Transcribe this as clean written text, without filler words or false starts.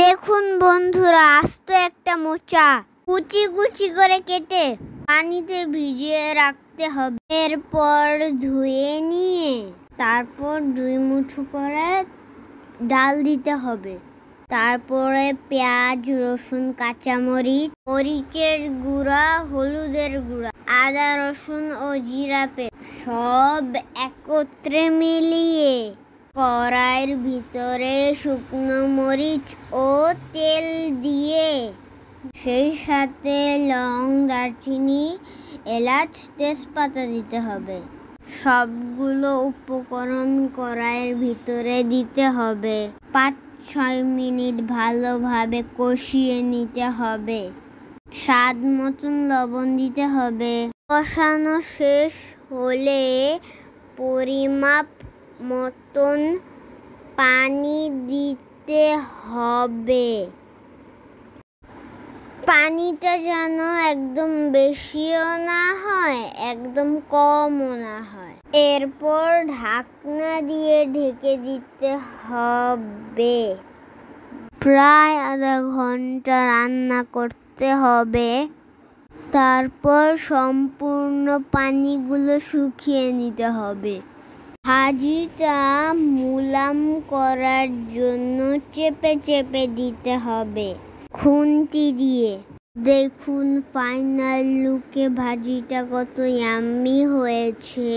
দেখুন বন্ধুরা, আস্ত একটা মোচা কুচি কুচি করে কেটে পানিতে ভিজিয়ে রাখতে হবে। এরপর ধুয়ে নিয়ে তারপর 2 মুঠো করে ডাল দিতে হবে। তারপরে পেঁয়াজ, রসুন, কাঁচামরিচ, মরিচের গুঁড়া, হলুদের গুঁড়া, আদা, রসুন ও জিরা পেস্ট সব একত্রে মিলিয়ে কড়াইয়ের ভিতরে শুকনো মরিচ ও তেল দিয়ে সেই সাথে লং, দারচিনি, এলাচ, তেজপাতা দিতে হবে। সবগুলো উপকরণ কড়াইয়ের ভিতরে দিতে হবে। 5-6 মিনিট ভালোভাবে কষিয়ে নিতে হবে। স্বাদ মতন লবণ দিতে হবে। কষানো শেষ হলে পরিমাপ মতন পানি দিতে হবে। পানিটা যেন একদম বেশিও না হয়, একদম কমও না হয়। এরপর ঢাকনা দিয়ে ঢেকে দিতে হবে। প্রায় আধা ঘন্টা রান্না করতে হবে। তারপর সম্পূর্ণ পানিগুলো শুকিয়ে নিতে হবে। ভাজিটা মুলাম করার জন্য চেপে চেপে দিতে হবে খুন্তি দিয়ে। দেখুন ফাইনাল লুকে ভাজিটা কত ইয়াম্মি হয়েছে।